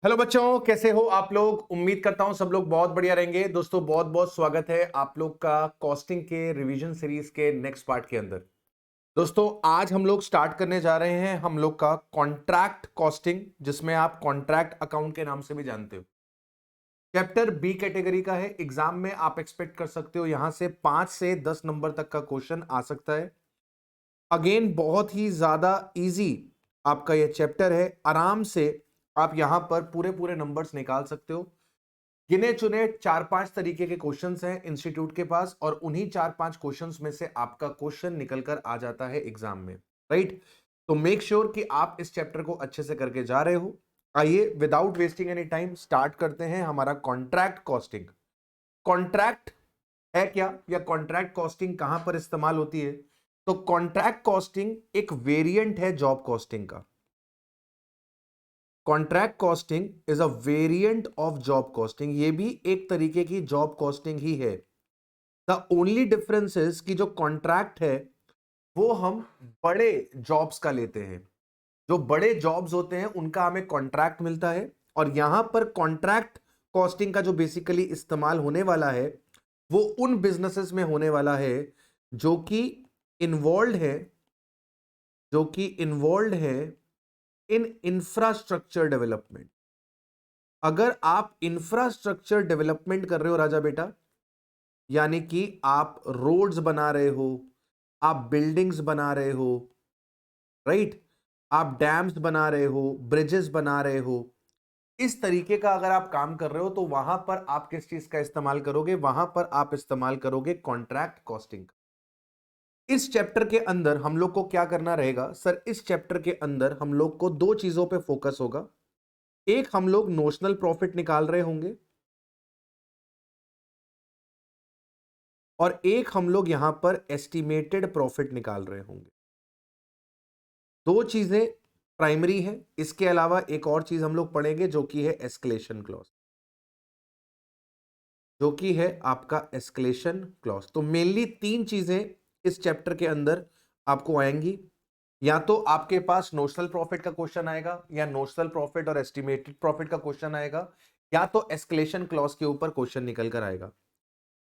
Hello बच्चों, कैसे हो आप लोग। उम्मीद करता हूं सब लोग बहुत बढ़िया रहेंगे। दोस्तों बहुत बहुत स्वागत है आप लोग का कॉस्टिंग के रिवीजन सीरीज के नेक्स्ट पार्ट के अंदर। दोस्तों आज हम लोग स्टार्ट करने जा रहे हैं हम लोग का कॉन्ट्रैक्ट कॉस्टिंग, जिसमें आप कॉन्ट्रैक्ट अकाउंट के नाम से भी जानते हो। चैप्टर बी कैटेगरी का है। एग्जाम में आप एक्सपेक्ट कर सकते हो यहां से 5 से 10 नंबर तक का क्वेश्चन आ सकता है। अगेन बहुत ही ज्यादा इजी आपका ये चैप्टर है। आराम से आप यहां पर पूरे पूरे नंबर्स निकाल सकते हो। गिने चुने 4-5 तरीके के क्वेश्चंस हैं इंस्टीट्यूट के पास, और उन्हीं 4-5 क्वेश्चंस में से आपका क्वेश्चन निकल कर आ जाता है एग्जाम में। राइट। तो मेक श्योर कि आप इस चैप्टर को अच्छे से करके जा रहे हो। आइए without wasting any time start करते हैं हमारा कॉन्ट्रैक्ट कॉस्टिंग। कॉन्ट्रैक्ट है क्या, या कॉन्ट्रैक्ट कॉस्टिंग कहां पर इस्तेमाल होती है। तो कॉन्ट्रैक्ट कॉस्टिंग एक वेरिएंट है जॉब कॉस्टिंग का। Contract costing is a variant of job costing. ये भी एक तरीके की जॉब कॉस्टिंग ही है। द ओनली डिफरेंस इज कि जो कॉन्ट्रैक्ट है वो हम बड़े जॉब्स का लेते हैं। जो बड़े जॉब्स होते हैं उनका हमें कॉन्ट्रैक्ट मिलता है। और यहां पर कॉन्ट्रैक्ट कॉस्टिंग का जो बेसिकली इस्तेमाल होने वाला है वो उन बिजनेसेस में होने वाला है जो कि इन्वॉल्व है जो कि इन्वॉल्व है इन इंफ्रास्ट्रक्चर डेवलपमेंट। अगर आप इंफ्रास्ट्रक्चर डेवलपमेंट कर रहे हो राजा बेटा, यानी कि आप रोड्स बना रहे हो, आप बिल्डिंग्स बना रहे हो, राइट, आप डैम्स बना रहे हो, ब्रिजेस बना रहे हो, इस तरीके का अगर आप काम कर रहे हो तो वहां पर आप किस चीज का इस्तेमाल करोगे, वहां पर आप इस्तेमाल करोगे कॉन्ट्रैक्ट कॉस्टिंग। इस चैप्टर के अंदर हम लोग को क्या करना रहेगा सर, इस चैप्टर के अंदर हम लोग को दो चीजों पे फोकस होगा। एक, हम लोग नोशनल प्रॉफिट निकाल रहे होंगे, और एक हम लोग यहां पर एस्टिमेटेड प्रॉफिट निकाल रहे होंगे। दो चीजें प्राइमरी है। इसके अलावा एक और चीज हम लोग पढ़ेंगे जो कि है एस्केलेशन क्लॉज, जो कि है आपका एस्केलेशन क्लॉज। तो मेनली तीन चीजें इस चैप्टर के अंदर आपको आएंगी। या तो आपके पास नोशनल प्रॉफिट का क्वेश्चन आएगा, या नोशनल प्रॉफिट और एस्टिमेटेड प्रॉफिट का क्वेश्चन आएगा, या तो एस्केलेशन क्लॉज के ऊपर क्वेश्चन निकल कर आएगा।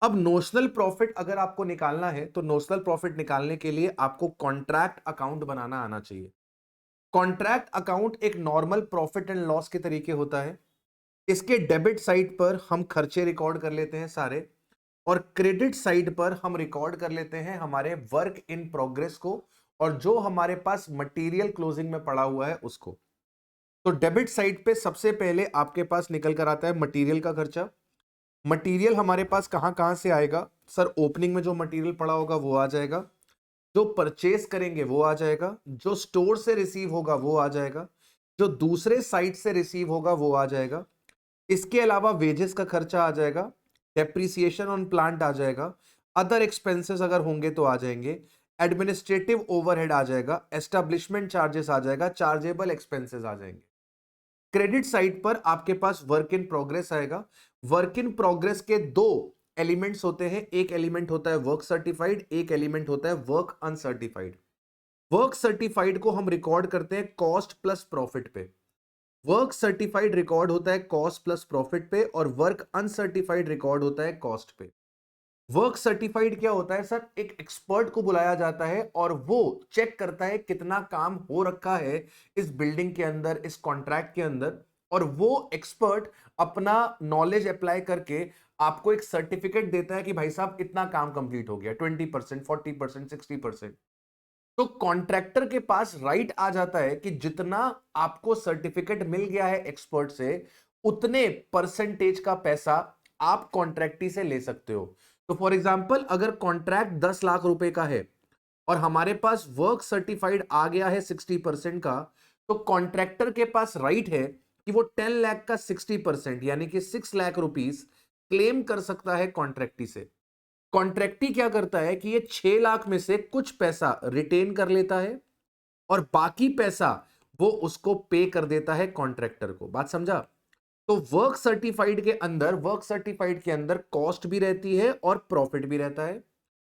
अब नोशनल प्रॉफिट अगर आपको निकालना है तो नोशनल प्रॉफिट निकालने के लिए आपको कॉन्ट्रैक्ट अकाउंट बनाना आना चाहिए। कॉन्ट्रैक्ट अकाउंट एक नॉर्मल प्रॉफिट एंड लॉस के तरीके होता है। इसके डेबिट साइड पर हम खर्चे रिकॉर्ड कर लेते हैं सारे, और क्रेडिट साइड पर हम रिकॉर्ड कर लेते हैं हमारे वर्क इन प्रोग्रेस को, और जो हमारे पास मटेरियल क्लोजिंग में पड़ा हुआ है उसको। तो डेबिट साइड पे सबसे पहले आपके पास निकल कर आता है मटेरियल का खर्चा। मटेरियल हमारे पास कहां कहां से आएगा सर, ओपनिंग में जो मटेरियल पड़ा होगा वो आ जाएगा, जो परचेस करेंगे वो आ जाएगा, जो स्टोर से रिसीव होगा वो आ जाएगा, जो दूसरे साइट से रिसीव होगा वो आ जाएगा। इसके अलावा वेजेस का खर्चा आ जाएगा, डेप्रिसिएशन ऑन प्लांट आ जाएगा, अदर एक्सपेंसेस अगर होंगे तो आ जाएंगे, एडमिनिस्ट्रेटिव ओवरहेड आ जाएगा, एस्टेब्लिशमेंट चार्जेस आ जाएगा, चार्जेबल एक्सपेंसेस आ जाएंगे। क्रेडिट साइड पर आपके पास वर्क इन प्रोग्रेस आएगा। वर्क इन प्रोग्रेस के दो एलिमेंट्स होते हैं, एक एलिमेंट होता है वर्क सर्टिफाइड, एक एलिमेंट होता है वर्क अनसर्टिफाइड। वर्क सर्टिफाइड को हम रिकॉर्ड करते हैं कॉस्ट प्लस प्रॉफिट पे। वर्क सर्टिफाइड रिकॉर्ड होता है कॉस्ट प्लस प्रॉफिट पे, और वर्क अनसर्टिफाइड रिकॉर्ड होता है कॉस्ट पे। वर्क सर्टिफाइड क्या होता है सर, एक एक्सपर्ट को बुलाया जाता है और वो चेक करता है कितना काम हो रखा है इस बिल्डिंग के अंदर, इस कॉन्ट्रैक्ट के अंदर, और वो एक्सपर्ट अपना नॉलेज अप्लाई करके आपको एक सर्टिफिकेट देता है कि भाई साहब इतना काम कंप्लीट हो गया, 20%, 40%, 60%। तो कॉन्ट्रैक्टर के पास राइट आ जाता है कि जितना आपको सर्टिफिकेट मिल गया है एक्सपर्ट से, उतने परसेंटेज का पैसा आप कॉन्ट्रैक्टी से ले सकते हो। तो फॉर एग्जांपल अगर कॉन्ट्रैक्ट 10 लाख रुपए का है और हमारे पास वर्क सर्टिफाइड आ गया है 60% का, तो कॉन्ट्रैक्टर के पास राइट है कि वो 10 लाख का 60% यानी कि 6 लाख रुपीस क्लेम कर सकता है कॉन्ट्रैक्टी से। कॉन्ट्रैक्टी क्या करता है कि ये 6 लाख में से कुछ पैसा रिटेन कर लेता है, और बाकी पैसा वो उसको पे कर देता है कॉन्ट्रैक्टर को। बात समझा। तो वर्क सर्टिफाइड के अंदर कॉस्ट भी रहती है और प्रॉफिट भी रहता है।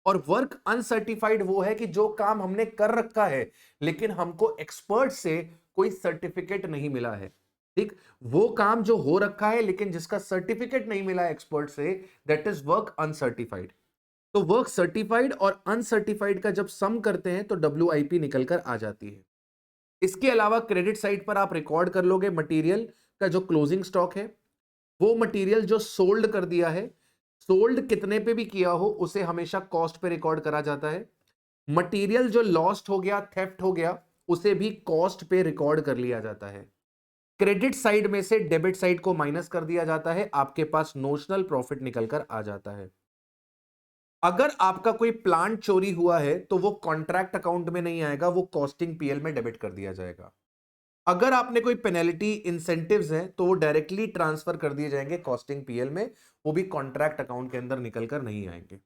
और वर्क अनसर्टिफाइड वो है कि जो काम हमने कर रखा है लेकिन हमको एक्सपर्ट से कोई सर्टिफिकेट नहीं मिला है। ठीक, वो काम जो हो रखा है लेकिन जिसका सर्टिफिकेट नहीं मिला एक्सपर्ट से, दैट इज वर्क अनसर्टिफाइड। तो वर्क सर्टिफाइड और अनसर्टिफाइड का जब सम करते हैं तो WIP निकलकर आ जाती है। इसके अलावा क्रेडिट साइड पर आप रिकॉर्ड कर लोगे मटेरियल का जो क्लोजिंग स्टॉक है, वो मटेरियल जो सोल्ड कर दिया है, सोल्ड कितने पे भी किया हो उसे हमेशा कॉस्ट पे रिकॉर्ड करा जाता है। मटेरियल जो लॉस्ट हो गया, थेफ्ट हो गया, उसे भी कॉस्ट पे रिकॉर्ड कर लिया जाता है। क्रेडिट साइड में से डेबिट साइड को माइनस कर दिया जाता है, आपके पास नोशनल प्रॉफिट निकलकर आ जाता है। अगर आपका कोई प्लांट चोरी हुआ है तो वो कॉन्ट्रैक्ट अकाउंट में नहीं आएगा, वो कॉस्टिंग PL में डेबिट कर दिया जाएगा। अगर आपने कोई पेनल्टी इंसेंटिव्स हैं तो वो डायरेक्टली ट्रांसफर कर दिए जाएंगे कॉस्टिंग PL में, वो भी कॉन्ट्रैक्ट अकाउंट के अंदर निकलकर नहीं आएंगे।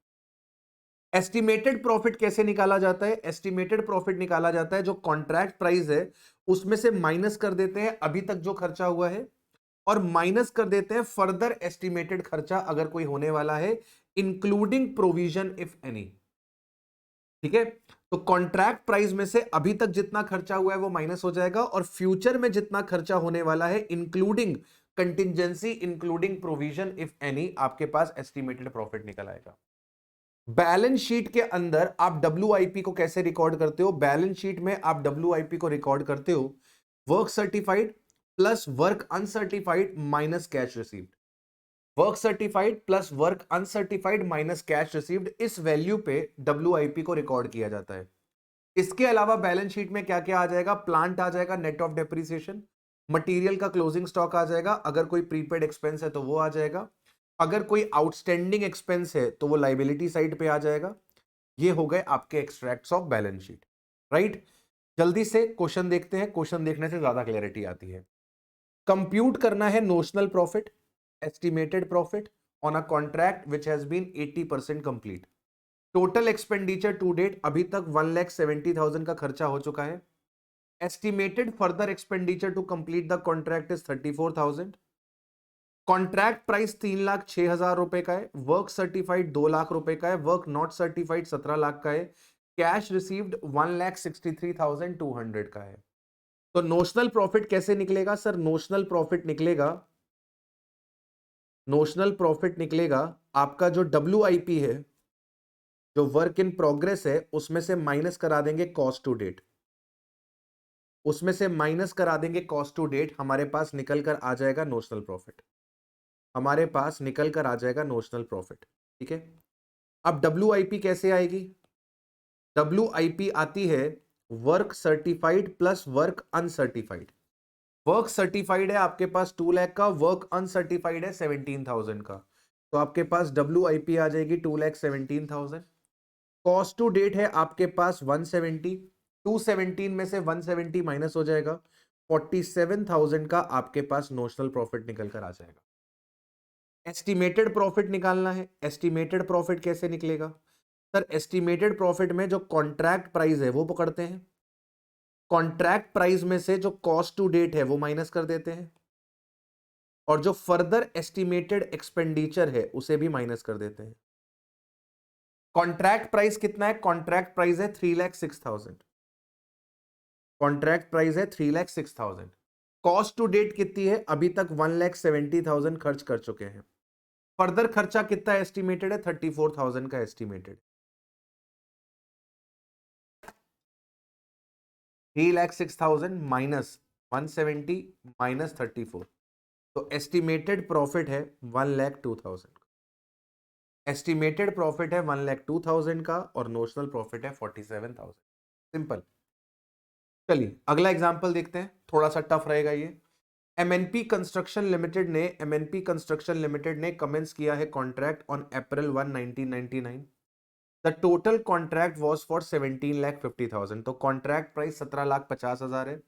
एस्टिमेटेड प्रॉफिट कैसे निकाला जाता है? एस्टिमेटेड प्रॉफिट निकाला जाता है जो कॉन्ट्रैक्ट प्राइस है उसमें से माइनस कर देते हैं अभी तक जो खर्चा हुआ है, और माइनस कर देते हैं फर्दर एस्टिमेटेड खर्चा अगर कोई होने वाला है, इंक्लूडिंग प्रोविजन इफ एनी। ठीक है, तो कॉन्ट्रैक्ट प्राइस में से अभी तक जितना खर्चा हुआ है वो माइनस हो जाएगा, और फ्यूचर में जितना खर्चा होने वाला है including contingency, including provision if any, आपके पास एस्टिमेटेड प्रॉफिट निकल आएगा। बैलेंस शीट के अंदर आप WIP को कैसे रिकॉर्ड करते हो? बैलेंस शीट में आप WIP को रिकॉर्ड करते हो work certified plus work uncertified minus cash received. Work certified plus work uncertified minus cash received, इस वैल्यू पे WIP को रिकॉर्ड किया जाता है। इसके अलावा बैलेंस शीट में क्या क्या आ जाएगा? प्लांट आ जाएगा नेट ऑफ डेप्रिसिएशन, मटेरियल का क्लोजिंग स्टॉक आ जाएगा, अगर कोई प्रीपेड एक्सपेंस है तो वो आ जाएगा, अगर कोई आउटस्टैंडिंग एक्सपेंस है तो वो लाइबिलिटी साइड पे आ जाएगा। ये हो गए आपके extracts of balance sheet, right. जल्दी से क्वेश्चन देखते हैं, क्वेश्चन देखने से ज्यादा क्लैरिटी आती है। कंप्यूट करना है notional profit, estimated profit on a contract which has been 80% complete. Total expenditure to date अभी तक 1,70,000 का खर्चा हो चुका है। Estimated further expenditure to complete the contract is 34,000। Contract price 3,06,000 रुपए का है। वर्क सर्टिफाइड 2 लाख रुपए का है। वर्क नॉट सर्टिफाइड 17 लाख का है। कैश रिसीव्ड 1,63,200 का है। तो नोशनल प्रॉफिट कैसे निकलेगा सर? नोशनल प्रॉफिट निकलेगा, नोशनल प्रॉफिट निकलेगा आपका जो WIP है, जो वर्क इन प्रोग्रेस है, उसमें से माइनस करा देंगे कॉस्ट टू डेट, उसमें से माइनस करा देंगे कॉस्ट टू डेट, हमारे पास निकल कर आ जाएगा नोशनल प्रॉफिट, हमारे पास निकल कर आ जाएगा नोशनल प्रॉफिट। ठीक है, अब WIP कैसे आएगी? WIP आती है work certified plus work uncertified. Work certified है आपके पास 2 लाख का, वर्क अनसर्टिफाइड है 17,000 का, तो आपके पास WIP आ जाएगी 2,17,000। कॉस्ट टू डेट है आपके पास 170, 217 में से 170 माइनस हो जाएगा, 47,000 का आपके पास नोशनल प्रॉफिट निकल कर आ जाएगा। एस्टिमेटेड प्रॉफिट निकालना है। एस्टिमेटेड प्रॉफिट कैसे निकलेगा सर? एस्टिमेटेड प्रॉफिट में जो कॉन्ट्रैक्ट प्राइस है वो पकड़ते हैं, कॉन्ट्रैक्ट प्राइस में से जो कॉस्ट टू डेट है वो माइनस कर देते हैं, और जो फर्दर एस्टिमेटेड एक्सपेंडिचर है उसे भी माइनस कर देते हैं। कॉन्ट्रैक्ट प्राइस कितना है? कॉन्ट्रैक्ट प्राइस है 3,06,000। कॉन्ट्रैक्ट प्राइस है 3,06,000। कॉस्ट टू डेट कितनी है? अभी तक 1,70,000 खर्च कर चुके हैं। फर्दर खर्चा कितना एस्टिमेटेड है? 34,000 का एस्टिमेटेड। 3,06,000 माइनस 170 माइनस 34, तो एस्टिमेटेड प्रॉफिट है 1,02,000। एस्टिमेटेड प्रॉफिट है 1,02,000 का, और नोशनल प्रॉफिट है 47,000। सिंपल। चलिए अगला एग्जांपल देखते हैं, थोड़ा सा टफ रहेगा ये। MNP कंस्ट्रक्शन लिमिटेड ने कमेंस किया है contract on April 1, 1999। The total contract was for 17,50,000, तो कॉन्ट्रैक्ट प्राइस 17,50,000 है।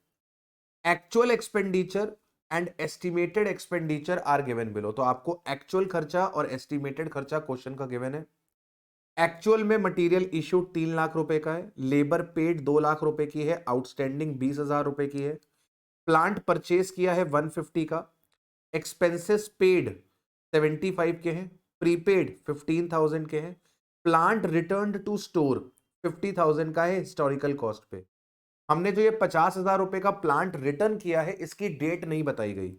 Actual expenditure and estimated expenditure are given below, तो आपको एक्चुअल खर्चा और एस्टिमेटेड खर्चा क्वेश्चन का गिवन है। एक्चुअल में मटेरियल इश्यूड 3 लाख रुपए का है, लेबर पेड 2 लाख रुपए की है, आउटस्टैंडिंग 20,000 रुपए की है, प्लांट परचेज किया है 150 का, एक्सपेंसेस पेड 75 के हैं, प्रीपेड 15,000 के हैं, प्लांट रिटर्न टू स्टोर 50,000 का है हिस्टोरिकल कॉस्ट पे। हमने जो ये 50,000 रुपए का प्लांट रिटर्न किया है इसकी डेट नहीं बताई गई,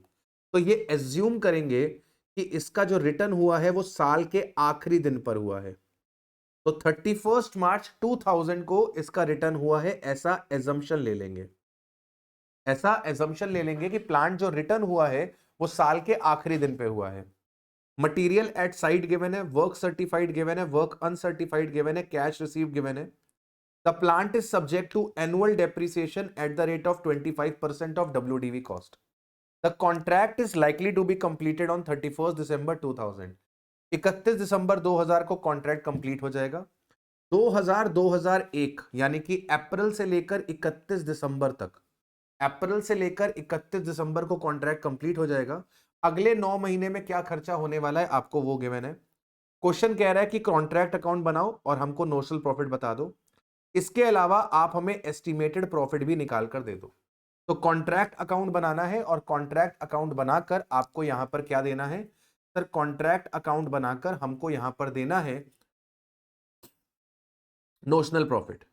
तो ये एज्यूम करेंगे कि इसका जो रिटर्न हुआ है वो साल के आखिरी दिन पर हुआ है, तो 31 मार्च 2000 को इसका रिटर्न हुआ है, ऐसा एजम्पशन ले लेंगे। ऐसा एजम्पशन ले लेंगे कि प्लांट जो रिटर्न हुआ है वो साल के आखिरी दिन पे हुआ है। मटेरियल एट साइट गिवन है, वर्क सर्टिफाइड गिवन है, वर्क अनसर्टिफाइड गिवन है, कैश रिसीव गिवन है। The plant is subject to annual depreciation at the rate of 25% of WDV cost. The contract is likely to be completed on 31 दिसंबर 2000। 31 दिसंबर 2000 को contract complete हो जाएगा। 2001 यानी कि अप्रैल से लेकर 31 दिसंबर तक, अप्रैल से लेकर 31 दिसंबर को कॉन्ट्रैक्ट कंप्लीट हो जाएगा। अगले 9 महीने में क्या खर्चा होने वाला है आपको वो गिवन है। क्वेश्चन कह रहा है कि कॉन्ट्रैक्ट अकाउंट बनाओ और हमको नोशनल प्रॉफिट बता दो। इसके अलावा आप हमें एस्टिमेटेड प्रॉफिट भी निकाल कर दे दो। तो कॉन्ट्रैक्ट अकाउंट बनाना है और कॉन्ट्रैक्ट अकाउंट बनाकर आपको यहां पर क्या देना है सर, कॉन्ट्रैक्ट अकाउंट बनाकर हमको यहां पर देना है नोशनल प्रॉफिट।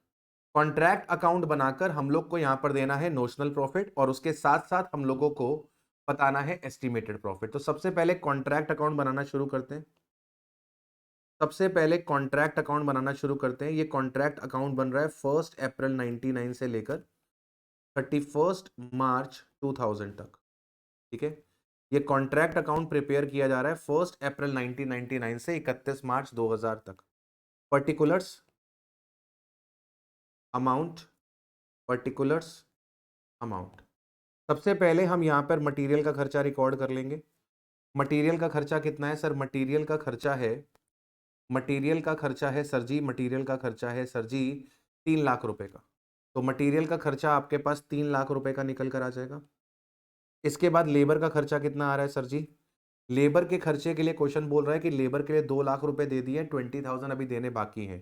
कॉन्ट्रैक्ट अकाउंट बनाकर हम लोग को यहां पर देना है नोशनल प्रॉफिट और उसके साथ साथ हम लोगों को बताना है एस्टिमेटेड प्रॉफिट। तो सबसे पहले कॉन्ट्रैक्ट अकाउंट बनाना शुरू करते हैं। सबसे पहले कॉन्ट्रैक्ट अकाउंट बनाना शुरू करते हैं। ये कॉन्ट्रैक्ट अकाउंट बन रहा है 1 अप्रैल 99 से लेकर 31 मार्च 2000 तक। ठीक है, ये कॉन्ट्रैक्ट अकाउंट प्रिपेयर किया जा रहा है 1 अप्रैल 1999 से 31 मार्च 2000 तक। Particulars, amount, particulars, amount. सबसे पहले हम यहां पर मटेरियल का खर्चा रिकॉर्ड कर लेंगे। मटेरियल का खर्चा कितना है सर? मटेरियल का खर्चा है, मटेरियल का खर्चा है सर जी, मटेरियल का खर्चा है सर जी 3 लाख रुपए का। तो मटेरियल का खर्चा आपके पास 3 लाख रुपए का निकल कर आ जाएगा। इसके बाद लेबर का खर्चा कितना आ रहा है सर जी? लेबर के खर्चे के लिए क्वेश्चन बोल रहा है कि लेबर के लिए 2 लाख रुपए दे दिए, 20,000 अभी देने बाकी हैं।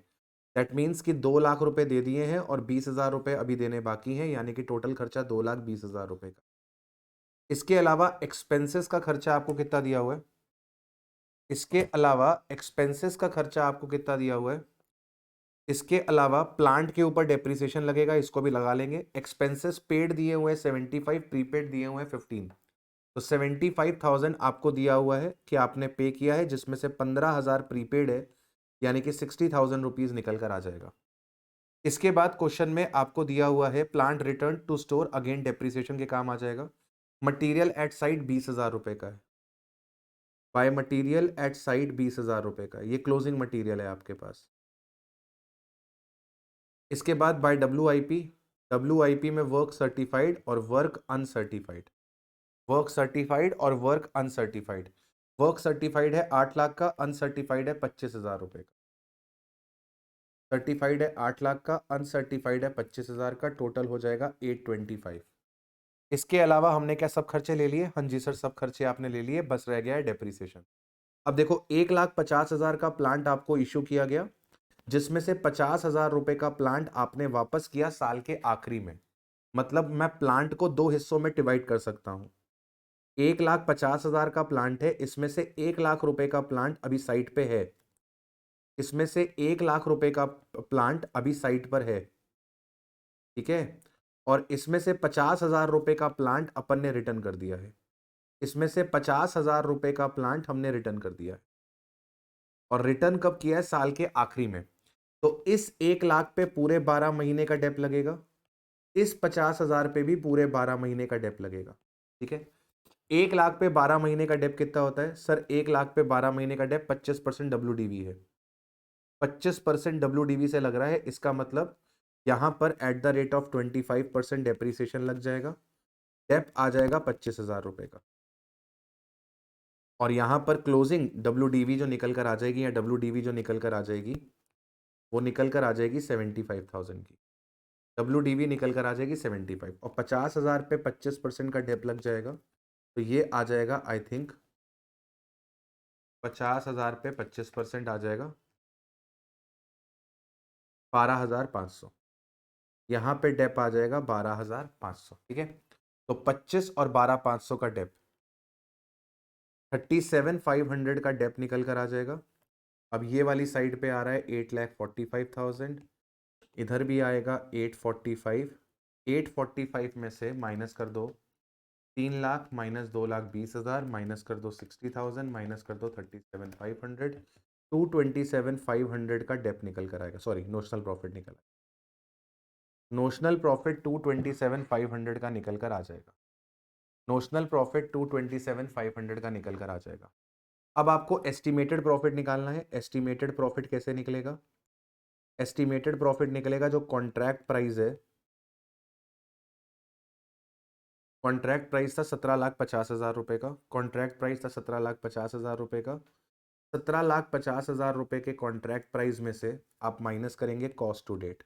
दैट मीन्स कि 2 लाख रुपए दे दिए हैं और 20,000 रुपए अभी देने बाकी हैं, यानी कि टोटल खर्चा 2,20,000 रुपए का। इसके अलावा एक्सपेंसेस का खर्चा आपको कितना दिया हुआ है? इसके अलावा एक्सपेंसेस का खर्चा आपको कितना दिया हुआ है? इसके अलावा प्लांट के ऊपर डेप्रिसिएशन लगेगा, इसको भी लगा लेंगे। एक्सपेंसेस पेड दिए हुए हैं 75, प्रीपेड दिए हुए हैं 15। तो 75,000 आपको दिया हुआ है कि आपने पे किया है, जिसमें से 15,000 प्रीपेड है, यानी कि 60,000 रुपीज निकल कर आ जाएगा। इसके बाद क्वेश्चन में आपको दिया हुआ है plant return to store, again depreciation के काम आ जाएगा। मटीरियल एट साइट 20,000 रुपए का है। बाय मटीरियल एट साइट 20,000 रुपए का, ये क्लोजिंग मटीरियल है आपके पास। इसके बाद बाय WIP, WIP में वर्क सर्टिफाइड और वर्क अनसर्टिफाइड, वर्क सर्टिफाइड और वर्क अनसर्टिफाइड। वर्क सर्टिफाइड है 8 लाख का, अनसर्टिफाइड है 25,000 रुपए का। सर्टिफाइड है 8 लाख का, अनसर्टिफाइड है 25,000 का, टोटल हो जाएगा 825। इसके अलावा हमने क्या सब खर्चे ले लिए? हाँ जी सर, सब खर्चे आपने ले लिए, बस रह गया है डेप्रिसिएशन। अब देखो 1,50,000 का प्लांट आपको इशू किया गया, जिसमें से 50,000 रुपए का प्लांट आपने वापस किया साल के आखिरी में। मतलब मैं प्लांट को 2 हिस्सों में डिवाइड कर सकता हूं। 1,50,000 का प्लांट है, इसमें से 1 लाख रुपए का प्लांट अभी साइट पे है, इसमें से 1 लाख रुपए का प्लांट अभी साइट पर है। ठीक है, और इसमें से 50,000 रुपए का प्लांट अपन ने रिटर्न कर दिया है। इसमें से 50,000 रुपए का प्लांट हमने रिटर्न कर दिया है, और रिटर्न कब किया है? साल के आखिरी में। तो इस 1 लाख पे पूरे 12 महीने का डेप लगेगा, इस 50,000 पे भी पूरे 12 महीने का डेप लगेगा। ठीक है, 1 लाख पे 12 महीने का डेप कितना होता है सर? 1 लाख पे 12 महीने का डेप 25% WDV है। 25% WDV से लग रहा है, इसका मतलब यहां पर eight the rate of 25% depreciation लग जाएगा। डेप आ जाएगा 25,000 रुपए का, और यहां पर क्लोजिंग WDV जो निकल कर आ जाएगी, या WDV जो निकल कर आ जाएगी, वो निकल कर आ जाएगी 75,000 की। WDV निकल कर आ जाएगी 75, और 50,000 पे 25% का डेप लग जाएगा, तो ये आ जाएगा आई थिंक 50,000 पे 25% आ जाएगा 12,500। यहाँ पे डेप आ जाएगा 12,500। ठीक है, तो 25 और 12,500 का डेप, 37,500 का डेप निकल कर आ जाएगा। अब ये वाली साइड पे आ रहा है 8,45,000, इधर भी आएगा 845, 845 में से माइनस कर दो 3 लाख माइनस 2,20,000 माइनस कर दो 60,000 माइनस कर दो 37,500 227,500 का डेप निकल कर आएगा, सॉरी नोशनल प्रॉफिट निकल आएगा। नोशनल प्रॉफिट 227,500 का निकल कर आ जाएगा। नोशनल प्रॉफिट 227,500 का निकल कर आ जाएगा। अब आपको एस्टिमेटेड प्रॉफिट निकालना है। एस्टिमेटेड प्रॉफिट कैसे निकलेगा? एस्टिमेटेड प्रॉफिट निकलेगा जो कॉन्ट्रैक्ट प्राइस है, कॉन्ट्रैक्ट प्राइस था 17,50,000 रुपए का। कॉन्ट्रैक्ट प्राइस था 17,50,000 रुपए का। 17,50,000 रुपए के कॉन्ट्रैक्ट प्राइस में से आप माइनस करेंगे cost to date.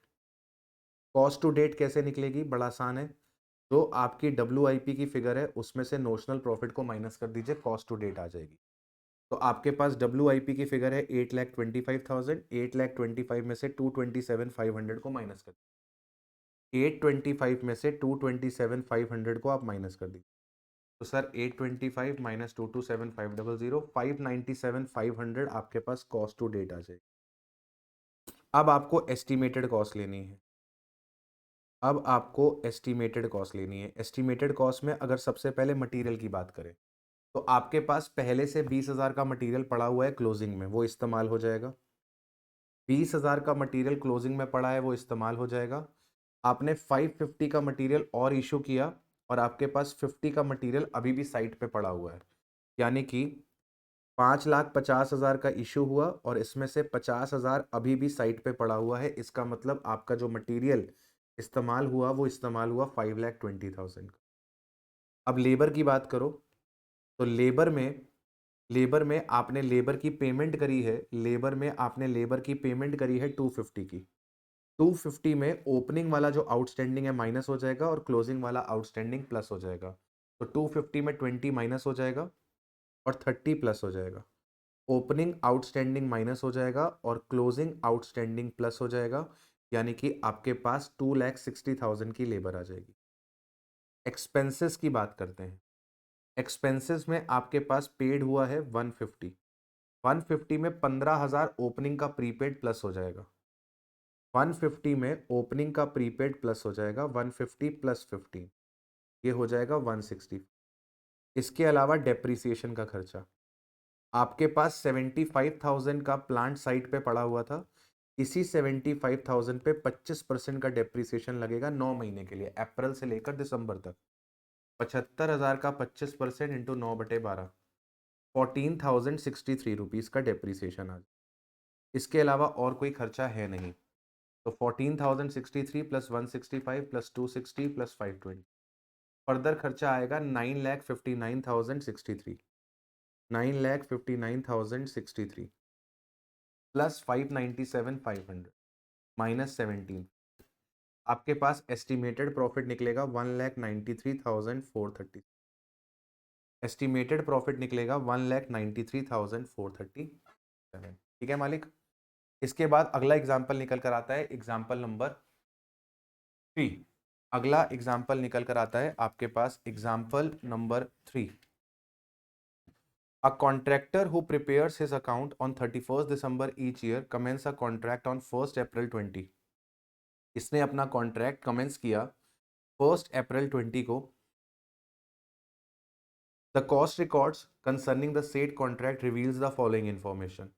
Cost to date कैसे निकलेगी? बड़ा आसान है। जो आपकी WIP की फिगर है उसमें से नोशनल प्रॉफिट को माइनस कर दीजिए, कॉस्ट टू डेट आ जाएगी। तो आपके पास WIP की फिगर है 8,25,000। 8,25,000 में से 227,500 को माइनस कर 825 में से 227,500 को आप माइनस कर दीजिए। तो सर 825 माइनस 227,500 597,500 आपके पास कॉस्ट टू डेट आ जाएगी। अब आपको एस्टिमेटेड कॉस्ट लेनी है। अब आपको एस्टिमेटेड कॉस्ट लेनी है। एस्टिमेटेड कॉस्ट में अगर सबसे पहले मटेरियल की बात करें तो आपके पास पहले से 20,000 का मटेरियल पड़ा हुआ है क्लोजिंग में, वो इस्तेमाल हो जाएगा। 20,000 का मटेरियल क्लोजिंग में पड़ा है, वो इस्तेमाल हो जाएगा। आपने 550 का मटेरियल और इशू किया और आपके पास 50 का मटेरियल अभी भी साइट पे पड़ा हुआ है, यानी कि 5,50,000 का इशू हुआ और इसमें से 50,000 अभी भी साइट पे पड़ा हुआ है। इसका मतलब आपका जो मटेरियल इस्तेमाल हुआ वो इस्तेमाल हुआ 5,20,000 का। अब लेबर की बात करो तो लेबर में आपने लेबर की पेमेंट करी है, लेबर में आपने लेबर की पेमेंट करी है 250 की। 250 में ओपनिंग वाला जो आउटस्टैंडिंग है माइनस हो जाएगा और क्लोजिंग वाला आउटस्टैंडिंग प्लस हो जाएगा। तो 250 में 20 माइनस हो जाएगा और 30 प्लस हो जाएगा। ओपनिंग आउटस्टैंडिंग माइनस हो जाएगा और क्लोजिंग आउटस्टैंडिंग प्लस हो जाएगा, यानी कि आपके पास 2,60,000 की लेबर आ जाएगी। एक्सपेंसेस की बात करते हैं। एक्सपेंसेस में आपके पास पेड हुआ है 150। 150 में 15,000 ओपनिंग का प्रीपेड प्लस हो जाएगा। 150 में ओपनिंग का प्रीपेड प्लस हो जाएगा। 150 प्लस 15 ये हो जाएगा 160। इसके अलावा डेप्रीसिएशन का खर्चा आपके पास 75,000 का प्लांट साइट पे पड़ा हुआ था। इसी 75,000 पे 25% का डेप्रीसिएशन लगेगा 9 महीने के लिए, अप्रैल से लेकर दिसंबर तक। 75,000 का 25% इंटू 9/12 14,063 रुपीज़ का डेप्रीसिएशन आ। इसके अलावा और कोई खर्चा है नहीं। तो 14,063 प्लस 165 प्लस 260 प्लस 520 फर्दर खर्चा आएगा 9,59,063। 9,59,063 प्लस 597,500 माइनस 17 आपके पास एस्टिमेटेड प्रॉफिट निकलेगा 1,93,430। एस्टिमेटेड प्रॉफिट निकलेगा 1,93,437। ठीक है मालिक। इसके बाद अगला एग्जाम्पल निकल कर आता है, एग्जाम्पल नंबर 3। अगला एग्जाम्पल निकल कर आता है आपके पास example number 3। A contractor who prepares his account on 31st December each year commence a contract on 1st April 20। इसने अपना कॉन्ट्रैक्ट कमेंस किया 1st अप्रैल 20 को। The cost records concerning the said contract reveals the following information.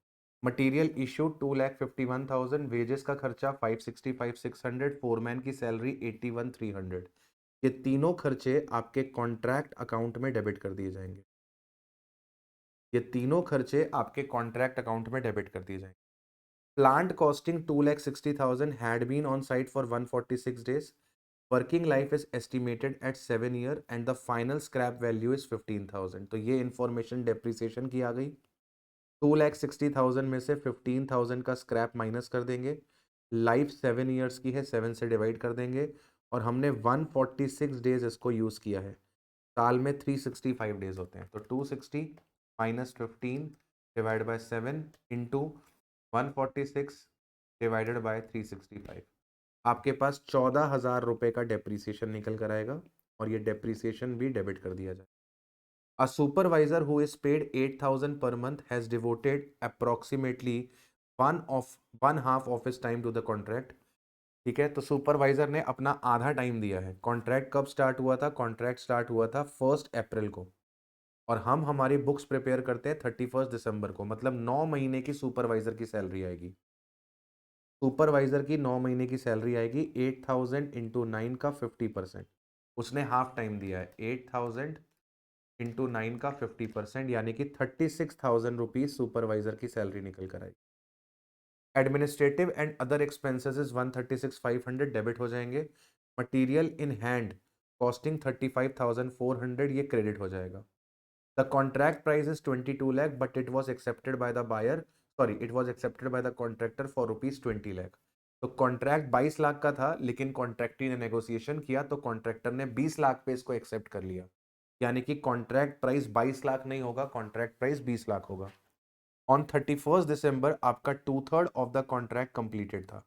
Material issued 2,51,000, wages का खर्चा 565,600, foreman की salary 81,300। ये तीनों खर्चे आपके कॉन्ट्रैक्ट अकाउंट में डेबिट कर दिए जाएंगे। ये तीनों खर्चे आपके कॉन्ट्रैक्ट अकाउंट में डेबिट कर दिए जाएंगे। Plant costing 2,60,000 had been on site for 146 days. Working life is estimated at 7 year and the final scrap value is 15,000। तो ये इंफॉर्मेशन डेप्रिसिएशन की आ गई। 2,60,000 में से 15,000 का स्क्रैप माइनस कर देंगे। लाइफ 7 ईयर्स की है, 7 से डिवाइड कर देंगे और हमने 146 डेज इसको यूज़ किया है। साल में 365 डेज होते हैं, तो 260 minus 15 divide by 7 into 146 divided by 365 आपके पास 14,000 रुपये का डेप्रीसिएशन निकल कर आएगा और ये डेप्रीसिएशन भी डेबिट कर दिया जाए। A supervisor who is paid 8,000 per month has devoted approximately one half of his time to the contract. ठीक है, तो सुपरवाइजर ने अपना आधा टाइम दिया है। कॉन्ट्रैक्ट कब स्टार्ट हुआ था? कॉन्ट्रैक्ट स्टार्ट हुआ था 1 अप्रैल को, और हम हमारी बुक्स प्रिपेयर करते हैं 31 दिसंबर को, मतलब 9 महीने की सुपरवाइजर की सैलरी आएगी। सुपरवाइजर की 9 महीने की सैलरी आएगी 8000 इंटू 9 का 50%। उसने हाफ टाइम दिया है, 8000 इंटू 9 का 50%, यानी कि 36,000 रुपीज सुपरवाइजर की सैलरी निकल कर आई। Administrative and other expenses 136,500 debit हो जाएंगे। मटेरियल इन हैंड कॉस्टिंग 35,400, ये क्रेडिट हो जाएगा। The contract price is 22 lakh but it was accepted by the buyer, sorry it was accepted by the contractor for ₹20 lakh. तो कॉन्ट्रैक्ट 22 लाख का था, लेकिन कॉन्ट्रैक्टर ने नेगोशिएशन किया तो कॉन्ट्रैक्टर ने 20 लाख पे इसको एक्सेप्ट कर लिया, यानी कि कॉन्ट्रैक्ट प्राइस 22 लाख नहीं होगा, कॉन्ट्रैक्ट प्राइस 20 लाख होगा। ऑन 31 दिसंबर आपका 2/3 ऑफ द कॉन्ट्रैक्ट कंप्लीटेड था।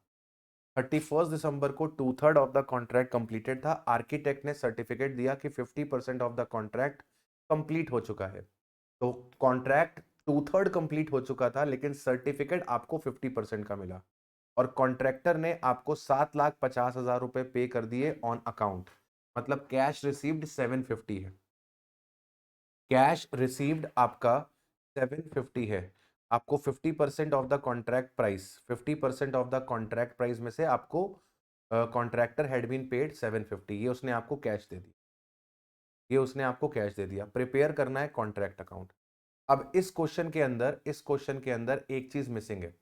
31 दिसंबर को 2/3 ऑफ द कॉन्ट्रैक्ट कंप्लीटेड था। आर्किटेक्ट ने सर्टिफिकेट दिया कि 50% ऑफ द कॉन्ट्रैक्ट कंप्लीट हो चुका है। तो कॉन्ट्रैक्ट 2/3 कंप्लीट हो चुका था, लेकिन सर्टिफिकेट आपको 50% का मिला, और कॉन्ट्रैक्टर ने आपको 7,50,000 रुपए पे कर दिए ऑन अकाउंट, मतलब कैश रिसीव्ड 750 है। कैश रिसीव्ड आपका 750 है। आपको 50% of the contract price, 50% of the contract price में से आपको कॉन्ट्रैक्टर हैड बीन पेड 750, ये उसने आपको कैश दे दी, ये उसने आपको कैश दे दिया। प्रिपेयर करना है कॉन्ट्रैक्ट अकाउंट। अब इस क्वेश्चन के अंदर एक चीज मिसिंग है।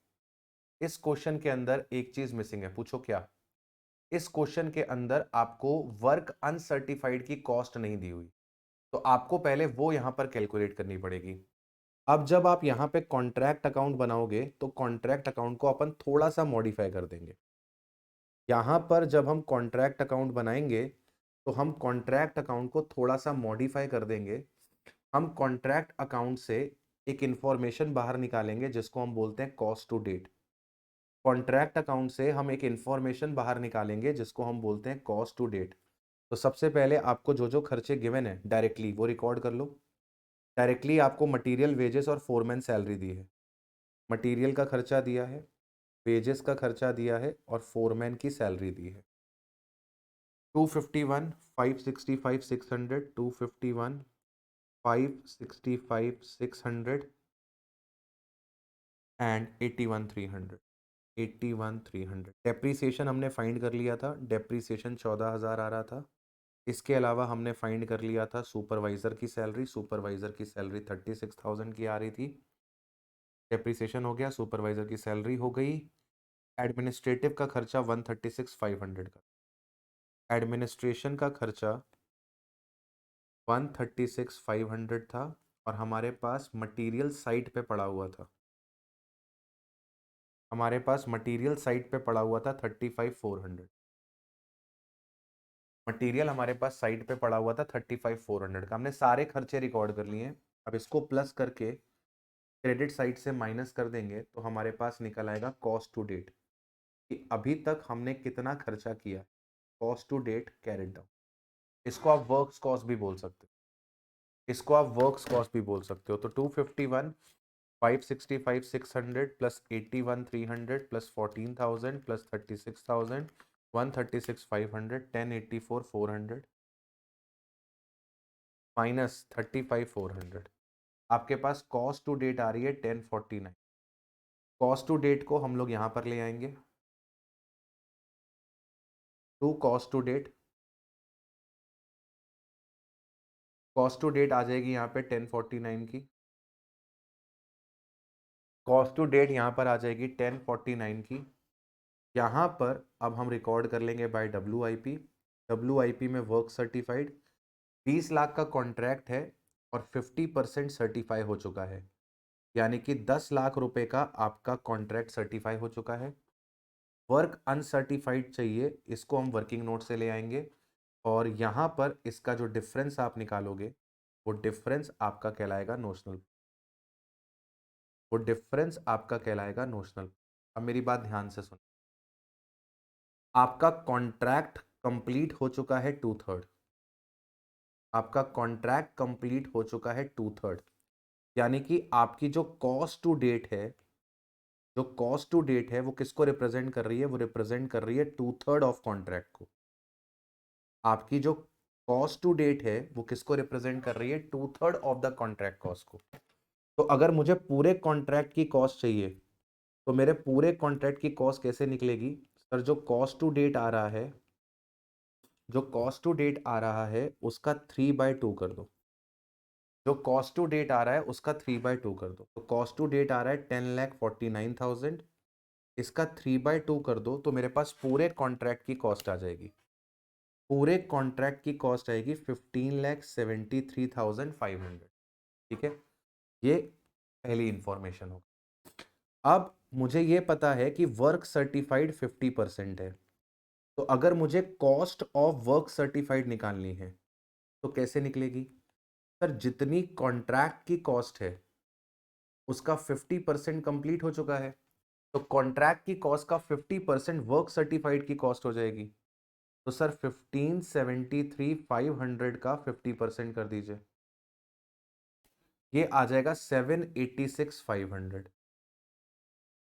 इस क्वेश्चन के अंदर एक चीज मिसिंग है, पूछो क्या? इस क्वेश्चन के अंदर आपको वर्क अनसर्टिफाइड की कॉस्ट नहीं दी हुई, तो आपको पहले वो यहां पर कैलकुलेट करनी पड़ेगी। अब जब आप यहां पे कॉन्ट्रैक्ट अकाउंट बनाओगे तो कॉन्ट्रैक्ट अकाउंट को अपन थोड़ा सा मॉडिफाई कर देंगे। यहां पर जब हम कॉन्ट्रैक्ट अकाउंट बनाएंगे तो हम कॉन्ट्रैक्ट अकाउंट को थोड़ा सा मॉडिफाई कर देंगे। हम कॉन्ट्रैक्ट अकाउंट से एक इंफॉर्मेशन बाहर निकालेंगे जिसको हम बोलते हैं cost to date. Contract account से हम एक इंफॉर्मेशन बाहर निकालेंगे जिसको हम बोलते हैं कॉस्ट टू डेट। तो सबसे पहले आपको जो जो खर्चे गिवन है डायरेक्टली वो रिकॉर्ड कर लो। डायरेक्टली आपको मटेरियल, वेजेस और फोरमैन सैलरी दी है। मटेरियल का खर्चा दिया है, वेजेस का खर्चा दिया है, और फोरमैन की सैलरी दी है। 251 565 600, 251 565 600 एंड 81 300, 81 300। डेप्रीसिएशन हमने फाइंड कर लिया था, डेप्रीसिएशन 14,000 आ रहा था। इसके अलावा हमने फाइंड कर लिया था सुपरवाइजर की सैलरी, सुपरवाइजर की सैलरी 36,000 की आ रही थी। डेप्रीसिएशन हो गया, सुपरवाइजर की सैलरी हो गई। एडमिनिस्ट्रेटिव का खर्चा 136,500 का, एडमिनिस्ट्रेशन का खर्चा 136,500 था, और हमारे पास मटेरियल साइट पे पड़ा हुआ था, हमारे पास मटेरियल साइट पे पड़ा हुआ था 35,400। मटेरियल हमारे पास साइट पे पड़ा हुआ था 35,400 का। हमने सारे खर्चे रिकॉर्ड कर लिए हैं। अब इसको प्लस करके क्रेडिट साइड से माइनस कर देंगे तो हमारे पास निकल आएगा कॉस्ट टू डेट, कि अभी तक हमने कितना खर्चा किया। Cost to date carried down, इसको आप वर्क्स कॉस्ट भी बोल सकते हो, इसको आप वर्क्स कॉस्ट भी बोल सकते हो। तो 251 565 600 प्लस 81 300 प्लस 14,000 प्लस 36,000 136 500 1084 400 माइनस 35 400, आपके पास कॉस्ट टू डेट आ रही है 1049। कॉस्ट टू डेट को हम लोग यहां पर ले आएंगे, to cost to date, cost to date आ जाएगी यहाँ पे 1049 की, कॉस्ट टू डेट यहाँ पर आ जाएगी 1049 की। यहाँ पर अब हम रिकॉर्ड कर लेंगे बाय WIP। WIP में वर्क सर्टिफाइड 20 लाख का कॉन्ट्रैक्ट है और 50% सर्टिफाई हो चुका है, यानी कि 10 लाख रुपए का आपका कॉन्ट्रैक्ट सर्टिफाई हो चुका है। वर्क अनसर्टिफाइड चाहिए, इसको हम वर्किंग नोट से ले आएंगे, और यहाँ पर इसका जो डिफरेंस आप निकालोगे वो डिफरेंस आपका कहलाएगा नोशनल, वो डिफरेंस आपका कहलाएगा नोशनल। अब मेरी बात ध्यान से सुन, आपका कॉन्ट्रैक्ट कंप्लीट हो चुका है 2/3, आपका कॉन्ट्रैक्ट कंप्लीट हो चुका है 2/3, यानी कि आपकी जो कॉस्ट टू डेट है जो कॉस्ट टू डेट है वो किसको रिप्रेजेंट कर रही है? वो रिप्रेजेंट कर रही है 2/3 ऑफ कॉन्ट्रैक्ट को। आपकी जो कॉस्ट टू डेट है वो किसको रिप्रेजेंट कर रही है? 2/3 ऑफ द कॉन्ट्रैक्ट कॉस्ट को। तो अगर मुझे पूरे कॉन्ट्रैक्ट की कॉस्ट चाहिए तो मेरे पूरे कॉन्ट्रैक्ट की कॉस्ट कैसे निकलेगी? सर जो कॉस्ट टू डेट आ रहा है, जो कॉस्ट टू डेट आ रहा है उसका 3/2 कर दो। जो कॉस्ट टू डेट आ रहा है उसका 3/2 कर दो। तो कॉस्ट टू डेट आ रहा है 10,49,000, इसका 3/2 कर दो तो मेरे पास पूरे कॉन्ट्रैक्ट की कॉस्ट आ जाएगी। पूरे कॉन्ट्रैक्ट की कॉस्ट आएगी 15,73,500। ठीक है, ये पहली इंफॉर्मेशन होगा। अब मुझे ये पता है कि वर्क सर्टिफाइड 50% है, तो अगर मुझे कॉस्ट ऑफ वर्क सर्टिफाइड निकालनी है तो कैसे निकलेगी? सर जितनी कॉन्ट्रैक्ट की कॉस्ट है उसका 50% कंप्लीट हो चुका है, तो कॉन्ट्रैक्ट की कॉस्ट का 50% वर्क सर्टिफाइड की कॉस्ट हो जाएगी। तो सर 15,73,500 का 50% कर दीजिए, ये आ जाएगा 786,500।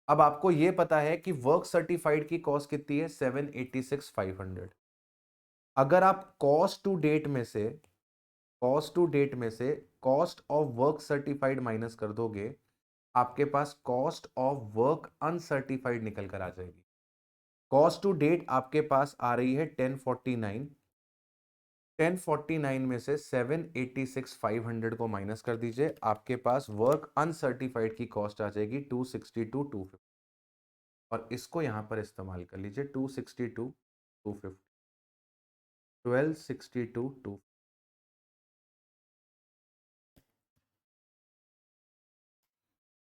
अब आपको ये पता है कि वर्क सर्टिफाइड की कॉस्ट कितनी है? 786,500। अगर आप कॉस्ट टू डेट में से cost of work certified minus कर दोगे, आपके पास कॉस्ट ऑफ वर्क अनसर्टिफाइड निकल कर आ जाएगी। कॉस्ट टू डेट आपके पास आ रही है 1049। 1049 में से 786,500 को माइनस कर दीजिए, आपके पास वर्क अनसर्टिफाइड की कॉस्ट आ जाएगी 262,250। और इसको यहां पर इस्तेमाल कर लीजिए, 262,250, 1262,250।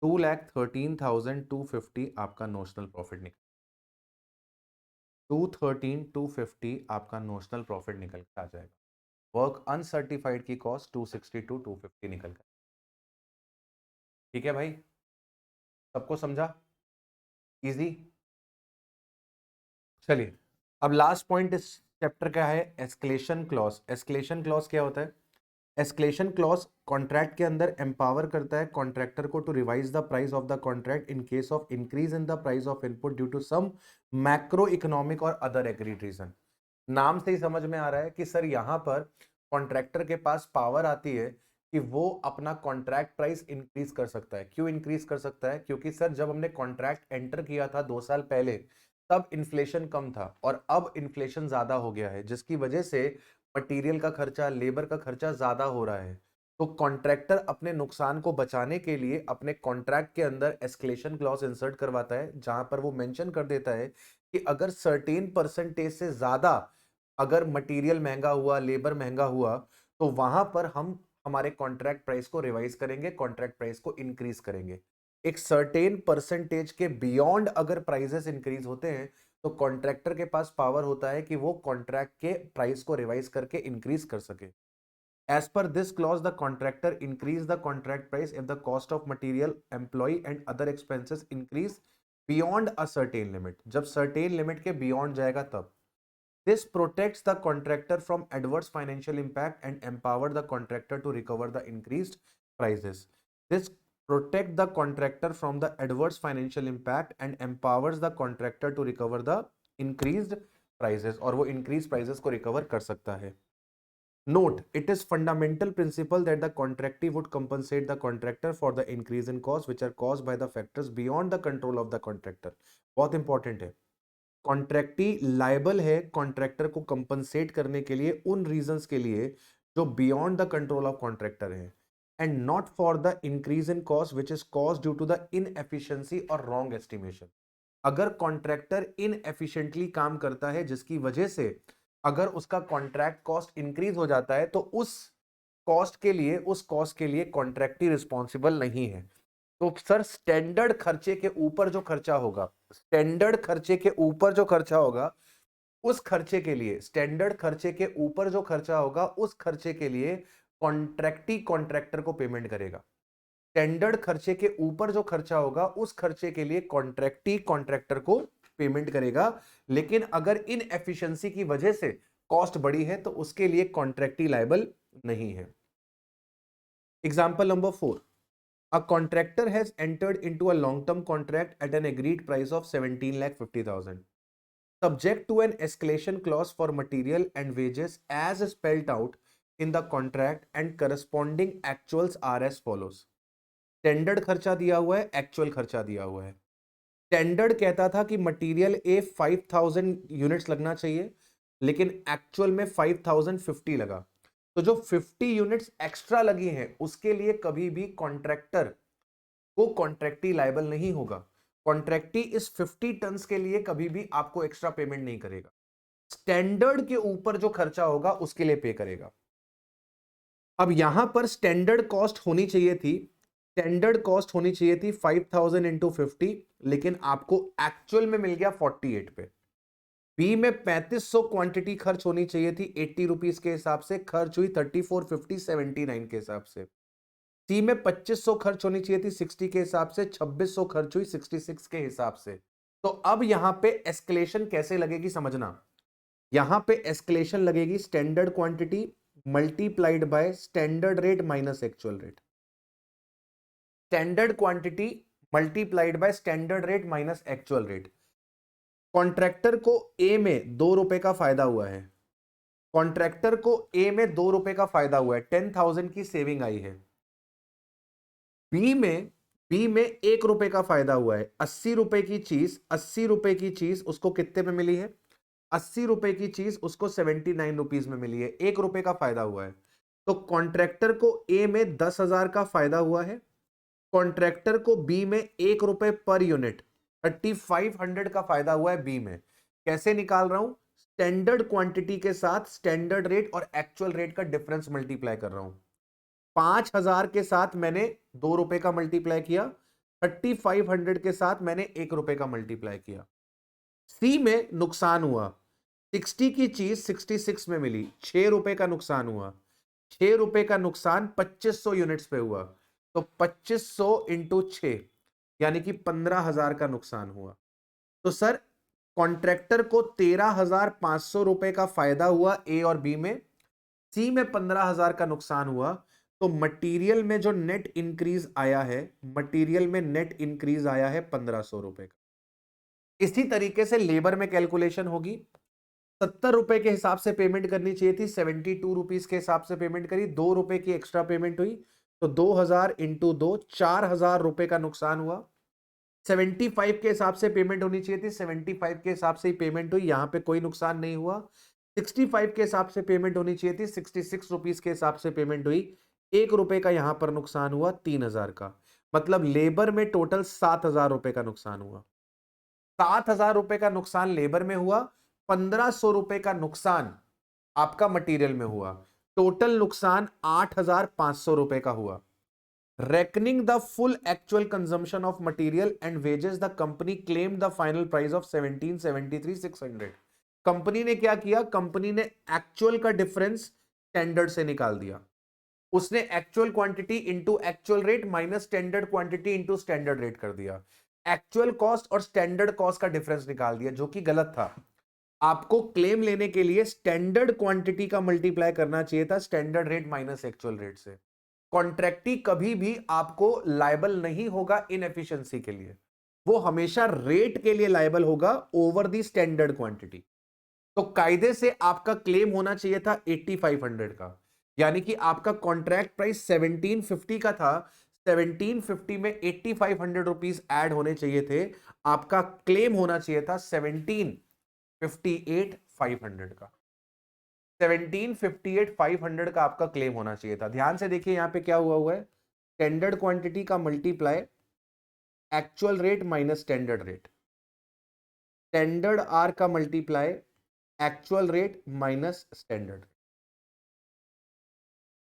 2,13,250 आपका नोशनल प्रॉफिट निकल 213,250 आपका नोशनल प्रॉफिट निकल कर आ जाएगा। वर्क अनसर्टिफाइड की कॉस्ट 262,250 निकल कर। ठीक है भाई, सबको समझा? इजी। चलिए, अब लास्ट पॉइंट इस चैप्टर का है एस्केलेशन क्लॉज। एस्केलेशन क्लॉज क्या होता है? एस्केलेशन क्लॉज कॉन्ट्रैक्ट के अंदर एम्पावर करता है कॉन्ट्रैक्टर को to revise the price of the contract in case of increase in the price of input due to some macro economic और अदर एग्रीड रीजन। नाम से ही समझ में आ रहा है कि सर यहां पर कॉन्ट्रैक्टर के पास पावर आती है कि वो अपना कॉन्ट्रैक्ट प्राइस इंक्रीज कर सकता है। क्यों इंक्रीज कर सकता है? क्योंकि सर जब हमने कॉन्ट्रैक्ट एंटर किया था 2 साल पहले, तब इन्फ्लेशन कम था और अब इन्फ्लेशन ज्यादा हो गया है, जिसकी वजह से मटेरियल का खर्चा, लेबर का खर्चा ज्यादा हो रहा है। तो कॉन्ट्रैक्टर अपने नुकसान को बचाने के लिए अपने कॉन्ट्रैक्ट के अंदर एस्केलेशन क्लॉज इंसर्ट करवाता है, जहां पर वो मेंशन कर देता है कि अगर सर्टेन परसेंटेज से ज्यादा अगर मटेरियल महंगा हुआ, लेबर महंगा हुआ, तो वहां पर हम हमारे कॉन्ट्रैक्ट प्राइस को रिवाइज करेंगे, कॉन्ट्रैक्ट प्राइस को इंक्रीज करेंगे। एक सर्टेन परसेंटेज के बियॉन्ड अगर प्राइसेस इंक्रीज होते हैं तो कॉन्ट्रैक्टर के पास पावर होता है कि वो कॉन्ट्रैक्ट के प्राइस को रिवाइज करके इंक्रीज कर सके। As per this clause the contractor increase the contract price if the cost of material, employ and other expenses increase beyond a certain limit. जब सर्टेन लिमिट के बियॉन्ड जाएगा तब। This protects the contractor from adverse financial impact and empower the contractor to recover the increased prices. This protect the contractor from the adverse financial impact and empowers the contractor to recover the increased prices, और वो increased prices को recover कर सकता है। Note, it is fundamental principle that the contractee would compensate the contractor for the increase in costs which are caused by the factors beyond the control of the contractor. बहुत important है। Contractee liable है contractor को compensate करने के लिए उन reasons के लिए जो beyond the control of contractor है, and not for the increase in cost which is cause due to the inefficiency और रॉन्ग एस्टिमेशन। अगर कॉन्ट्रैक्टर इनएफिशिएंटली काम करता है जिसकी वजह से अगर उसका कॉन्ट्रैक्ट कॉस्ट इंक्रीज हो जाता है तो उस कॉस्ट के लिए कॉन्ट्रैक्टी रिस्पॉन्सिबल नहीं है। तो सर स्टैंडर्ड खर्चे के ऊपर जो खर्चा होगा, स्टैंडर्ड खर्चे के ऊपर जो खर्चा होगा उस खर्चे के लिए, स्टैंडर्ड खर्चे के ऊपर जो खर्चा होगा उस खर्चे के लिए कॉन्ट्रैक्टी कॉन्ट्रैक्टर को पेमेंट करेगा। स्टैंडर्ड खर्चे के ऊपर जो खर्चा होगा उस खर्चे के लिए कॉन्ट्रैक्टी कॉन्ट्रैक्टर को पेमेंट करेगा। लेकिन अगर इन एफिशिएंसी की वजह से कॉस्ट बढ़ी है तो उसके लिए कॉन्ट्रैक्टी लायबल नहीं है। Example number 4, A contractor has entered into a long-term contract at an agreed price of 17,50,000, subject to an escalation clause for material and wages as spelled out in the contract, and corresponding actuals are as follows. Standard खर्चा दिया हुआ है, actual खर्चा दिया हुआ है. Standard कहता था कि मटेरियल ए 5000 यूनिट्स लगना चाहिए, लेकिन एक्चुअल में 5050 लगा. तो जो 50 यूनिट्स एक्स्ट्रा लगी हैं उसके लिए कभी भी कॉन्ट्रैक्टर को कॉन्ट्रैक्टी लायबल नहीं होगा. कॉन्ट्रैक्टी इस 50 टन्स के लिए कभी भी आपको एक्स्ट्रा पेमेंट नहीं करेगा. स्टैंडर्ड के ऊपर जो खर्चा होगा उसके लिए पे करेगा. अब यहां पर स्टैंडर्ड कॉस्ट होनी चाहिए थी, 5000 इंटू 50, लेकिन आपको एक्चुअल में मिल गया 48 पे. बी में 3500 क्वांटिटी खर्च होनी चाहिए थी 80 रुपीज के हिसाब से, खर्च हुई 3450 79 के हिसाब से. सी में 2500 खर्च होनी चाहिए थी 60 के हिसाब से, 2600 खर्च हुई 66 के हिसाब से. तो अब यहां पे एस्केलेशन कैसे लगेगी समझना. यहां पे एस्केलेशन लगेगी standard quantity multiplied by standard rate minus actual rate. Standard quantity multiplied by standard rate minus actual rate. Contractor को ए में 2 रुपए का फायदा हुआ है. कॉन्ट्रैक्टर को ए में 2 रुपए का फायदा हुआ है, 10,000 की सेविंग आई है. बी में 1 रुपए का फायदा हुआ है. 80 रुपए की चीज उसको कितने में मिली है? 80 रुपए की चीज उसको 79 रुपीज में मिली है. 1 रुपए का फायदा हुआ है. तो कॉन्ट्रैक्टर को ए में 10,000 का फायदा हुआ है. कॉन्ट्रैक्टर को बी में 1 रुपए पर यूनिट 3500 का फायदा हुआ है बी में. कैसे निकाल रहा हूं? स्टैंडर्ड क्वांटिटी के साथ स्टैंडर्ड रेट और एक्चुअल रेट का डिफरेंस मल्टीप्लाई कर रहा हूं. 5000 के साथ मैंने 2 रुपए का मल्टीप्लाई किया, 3500 के साथ मैंने 1 रुपए का मल्टीप्लाई किया. सी में नुकसान हुआ. 60 की चीज 66 में मिली, 6 रुपए का नुकसान हुआ. 6 रुपए का नुकसान 2500 यूनिट्स पे हुआ. तो 2500 इंटू 6 यानी कि 15,000 का नुकसान हुआ. तो सर कॉन्ट्रैक्टर को 13,500 रुपए का फायदा हुआ ए और बी में, सी में 15,000 का नुकसान हुआ. तो मटेरियल में जो नेट इंक्रीज आया है, मटेरियल में नेट इंक्रीज आया है 1500 रुपए का. इसी तरीके से लेबर में कैलकुलेशन होगी. 70 रुपए के हिसाब से पेमेंट करनी चाहिए थी, 72 रुपीज के हिसाब से पेमेंट करी, 2 रुपए की एक्स्ट्रा पेमेंट हुई. तो 2000 इंटू 2 4000 रुपए का नुकसान हुआ. 75 के हिसाब से पेमेंट होनी चाहिए थी, 75 के हिसाब से ही पेमेंट हुई, यहां पे कोई नुकसान नहीं हुआ. 65 के हिसाब से पेमेंट होनी चाहिए थी, 66 रुपीज के हिसाब से पेमेंट हुई. 1 रुपए का यहां पर नुकसान हुआ 3000 का. मतलब लेबर में टोटल 7000 रुपए का नुकसान हुआ. 7000 रुपए का नुकसान लेबर में हुआ, 1500 रुपए का नुकसान आपका मटेरियल में हुआ. टोटल नुकसान 8,500 रुपए का हुआ. Reckoning the full actual consumption of material and wages, the company claim the final price of 1773,600. Company ने क्या किया? कंपनी ने एक्चुअल का डिफरेंस स्टैंडर्ड से निकाल दिया. उसने actual quantity into actual rate minus standard quantity into standard rate कर दिया. एक्चुअल कॉस्ट और स्टैंडर्ड कॉस्ट का डिफरेंस निकाल दिया, जो कि गलत था. आपको क्लेम लेने के लिए स्टैंडर्ड क्वांटिटी का मल्टीप्लाई करना चाहिए था standard rate minus actual rate से. कॉन्ट्रैक्टी कभी भी आपको लायबल नहीं होगा इनएफिशिएंसी के लिए, वो हमेशा रेट के लिए लायबल होगा ओवर द स्टैंडर्ड क्वांटिटी. तो कायदे से आपका क्लेम होना चाहिए था 8500 का, यानी कि आपका कॉन्ट्रैक्ट प्राइस 1750 का था, 1750 में 8500 रुपीज ऐड होने चाहिए थे. आपका क्लेम होना चाहिए था 1758,500 का. 1758,500 का आपका क्लेम होना चाहिए था. ध्यान से देखिए यहां पे क्या हुआ है. स्टैंडर्ड क्वांटिटी का multiply actual rate minus standard rate, standard R का multiply actual rate minus standard.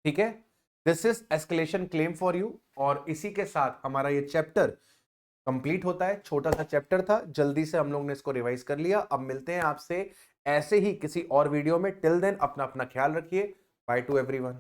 ठीक है, this is escalation claim for you. और इसी के साथ हमारा ये चैप्टर कंप्लीट होता है. छोटा सा चैप्टर था, जल्दी से हम लोग ने इसको रिवाइज कर लिया. अब मिलते हैं आपसे ऐसे ही किसी और वीडियो में. टिल देन अपना ख्याल रखिए. By two everyone.